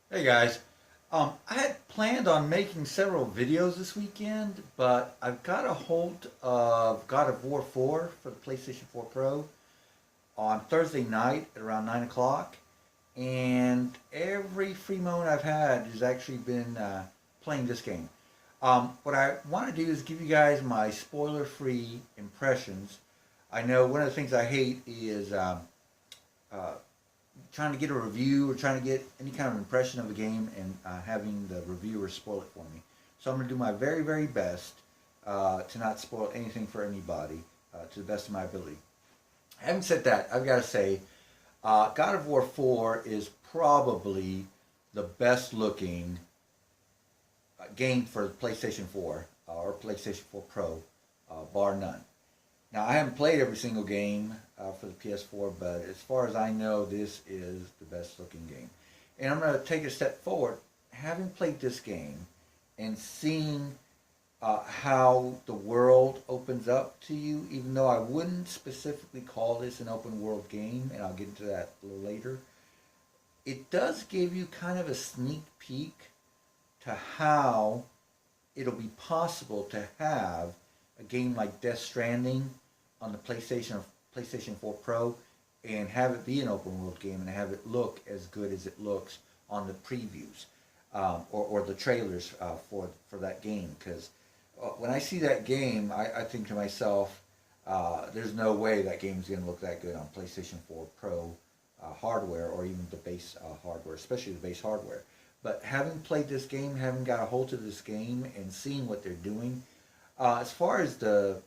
Hey guys, I had planned on making several videos this weekend, but I've got a hold of God of War 4 for the PlayStation 4 Pro on Thursday night at around 9 o'clock, and every free moment I've had has actually been playing this game. What I want to do is give you guys my spoiler-free impressions. I know one of the things I hate is uh, trying to get a review or trying to get any kind of impression of a game and having the reviewer spoil it for me. So I'm going to do my very, very best to not spoil anything for anybody to the best of my ability. Having said that, I've got to say, God of War 4 is probably the best looking game for PlayStation 4 or PlayStation 4 Pro, bar none. Now, I haven't played every single game for the PS4, but as far as I know, this is the best looking game. And I'm going to take a step forward. Having played this game and seeing how the world opens up to you, even though I wouldn't specifically call this an open world game, and I'll get into that a little later, it does give you kind of a sneak peek to how it'll be possible to have a game like Death Stranding on the PlayStation 4 Pro and have it be an open world game and have it look as good as it looks on the previews or the trailers for that game. Because when I see that game, I think to myself, there's no way that game's going to look that good on PlayStation 4 Pro hardware or even the base hardware, especially the base hardware. But having played this game, having got a hold of this game, and seeing what they're doing, as far as the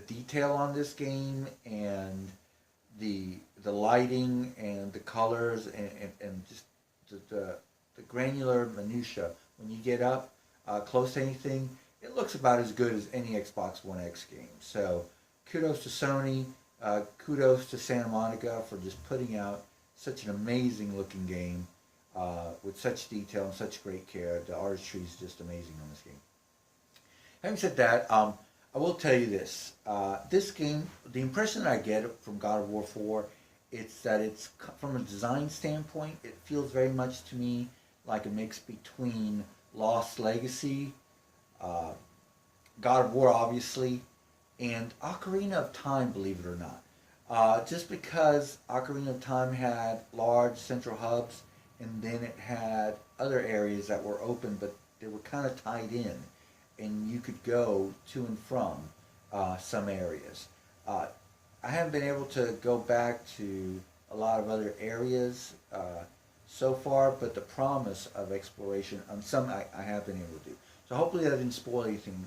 detail on this game and the lighting and the colors and just the granular minutia, when you get up close to anything, it looks about as good as any Xbox One X game. So kudos to Sony, kudos to Santa Monica for just putting out such an amazing looking game with such detail and such great care. The artistry is just amazing on this game. Having said that, I will tell you this: this game, the impression that I get from God of War 4, it's that it's from a design standpoint, it feels very much to me like a mix between Lost Legacy, uh, God of War, obviously, and Ocarina of Time. Believe it or not, just because Ocarina of Time had large central hubs, and then it had other areas that were open, but they were kind of tied in and you could go to and from some areas. Uh, I haven't been able to go back to a lot of other areas so far, but the promise of exploration on some I have been able to do. So hopefully that didn't spoil anything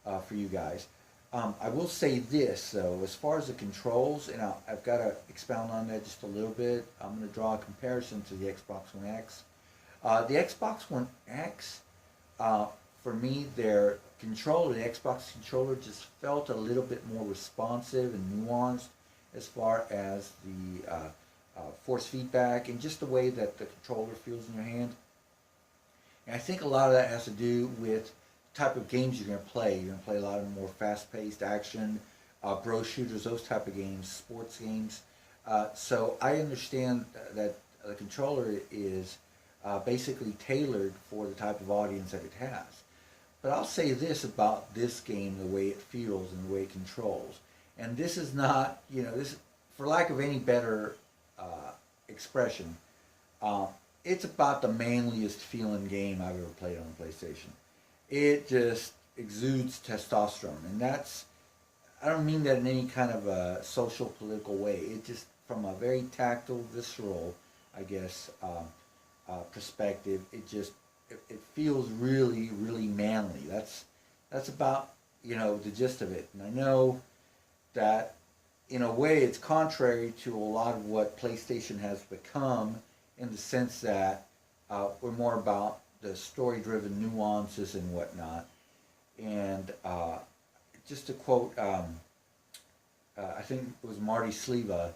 for you guys. I will say this though, as far as the controls, and I've got to expound on that just a little bit. I'm going to draw a comparison to the Xbox One X. The Xbox One X uh, for me, their controller, the Xbox controller, just felt a little bit more responsive and nuanced as far as the force feedback and just the way that the controller feels in your hand. And I think a lot of that has to do with the type of games you're going to play. You're going to play a lot of more fast-paced action, bro shooters, those type of games, sports games. So I understand that the controller is basically tailored for the type of audience that it has. But I'll say this about this game, the way it feels and the way it controls. And this is not, this, for lack of any better expression, uh, it's about the manliest feeling game I've ever played on the PlayStation. It just exudes testosterone. And that's, I don't mean that in any kind of a social, political way. It just, from a very tactile, visceral, I guess, perspective, it feels really, really manly. That's about the gist of it. And I know that in a way it's contrary to a lot of what PlayStation has become, in the sense that we're more about the story-driven nuances and whatnot. And just to quote, I think it was Marty Sleva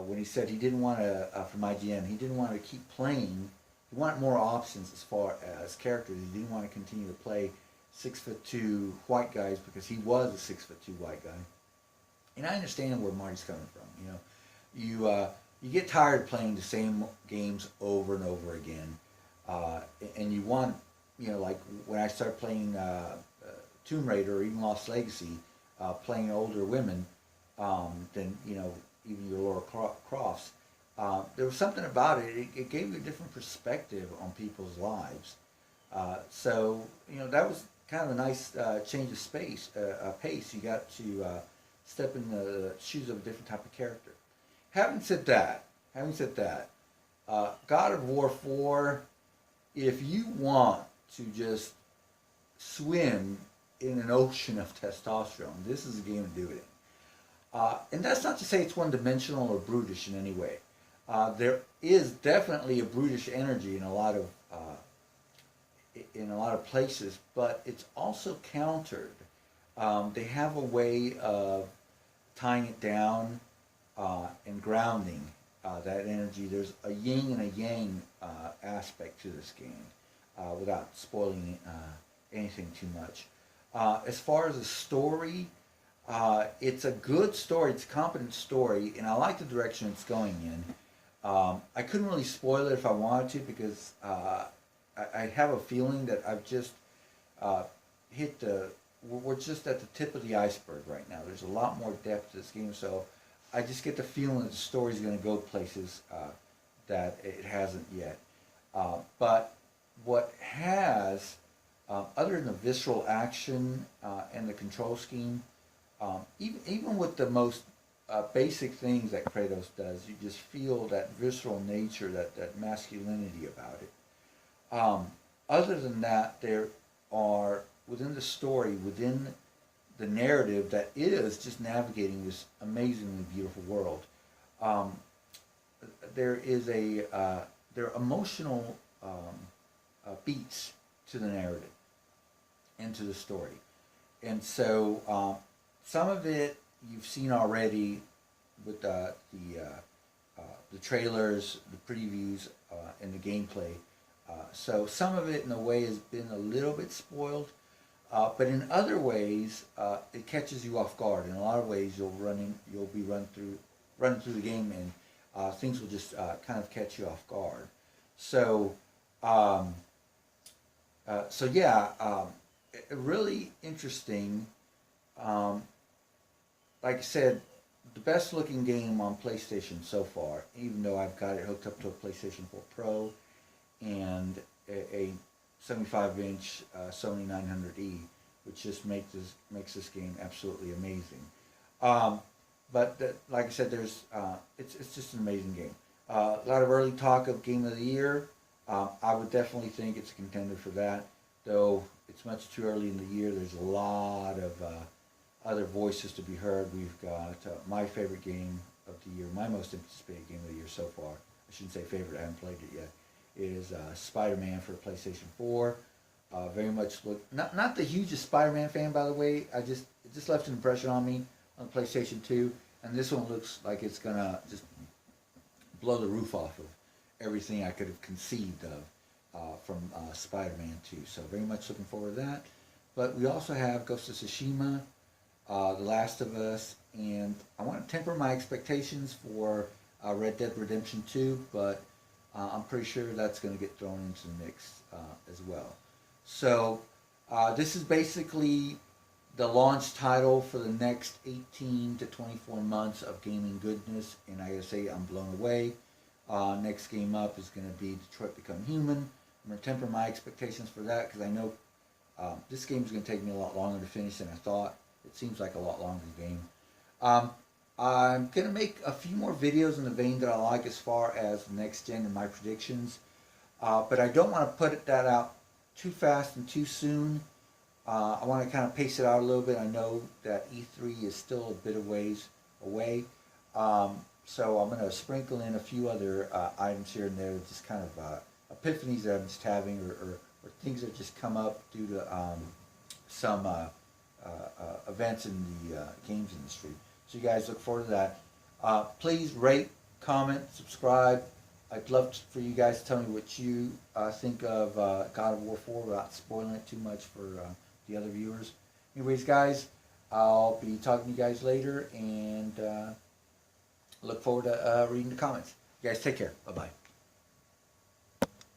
when he said he didn't want to, from IGN, he didn't want to keep playing. He wanted more options as far as characters. He didn't want to continue to play 6'2" white guys because he was a 6'2" white guy. And I understand where Marty's coming from. You you get tired playing the same games over and over again, uh, and you want, like when I started playing Tomb Raider or even Lost Legacy, playing older women than even your Laura Crofts. There was something about it. It gave you a different perspective on people's lives. So that was kind of a nice change of pace. You got to step in the shoes of a different type of character. Having said that, God of War 4, if you want to just swim in an ocean of testosterone, this is a game to do it in. And that's not to say it's one-dimensional or brutish in any way. There is definitely a brutish energy in a lot of places, but it's also countered. They have a way of tying it down and grounding that energy. There's a yin and a yang aspect to this game, without spoiling anything too much. As far as the story, it's a good story. It's a competent story, and I like the direction it's going in. I couldn't really spoil it if I wanted to, because I have a feeling that I've just we're just at the tip of the iceberg right now. There's a lot more depth to this game, so I just get the feeling that the story's going to go places that it hasn't yet. But what has, other than the visceral action and the control scheme, even with the most basic things that Kratos does, you just feel that visceral nature, that masculinity about it. Other than that, there are, within the story, within the narrative that is just navigating this amazingly beautiful world, there are emotional beats to the narrative and to the story. And so some of it you've seen already with the trailers, the previews, and the gameplay. So some of it, in a way, has been a little bit spoiled, but in other ways, it catches you off guard. In a lot of ways, you'll be running through the game, and things will just kind of catch you off guard. So, really interesting. Like I said, the best looking game on PlayStation so far, even though I've got it hooked up to a PlayStation 4 Pro and a 75-inch Sony 900E, which just makes this game absolutely amazing. Like I said, it's just an amazing game. A lot of early talk of Game of the Year. I would definitely think it's a contender for that, though it's much too early in the year. There's a lot of other voices to be heard. We've got my favorite game of the year, my most anticipated game of the year so far. I shouldn't say favorite, I haven't played it yet. Is Spider-Man for PlayStation 4. Very much not the hugest Spider-Man fan, by the way. It just left an impression on me on PlayStation 2, and this one looks like it's gonna just blow the roof off of everything I could have conceived of from Spider-Man 2. So very much looking forward to that. But we also have Ghost of Tsushima, The Last of Us, and I want to temper my expectations for Red Dead Redemption 2, but I'm pretty sure that's going to get thrown into the mix as well. So this is basically the launch title for the next 18 to 24 months of gaming goodness, and I gotta say, I'm blown away. Next game up is going to be Detroit Become Human. I'm going to temper my expectations for that, because I know this game is going to take me a lot longer to finish than I thought. It seems like a lot longer game. I'm going to make a few more videos in the vein that I like as far as next gen and my predictions. But I don't want to put that out too fast and too soon. I want to kind of pace it out a little bit. I know that E3 is still a bit of ways away. So I'm going to sprinkle in a few other items here and there, just kind of epiphanies that I'm just having, or things that just come up due to some events in the games industry. So you guys look forward to that. Please rate, comment, subscribe. I'd love for you guys to tell me what you think of God of War 4 without spoiling it too much for the other viewers. Anyways, guys, I'll be talking to you guys later, and I look forward to reading the comments. You guys take care. Bye-bye.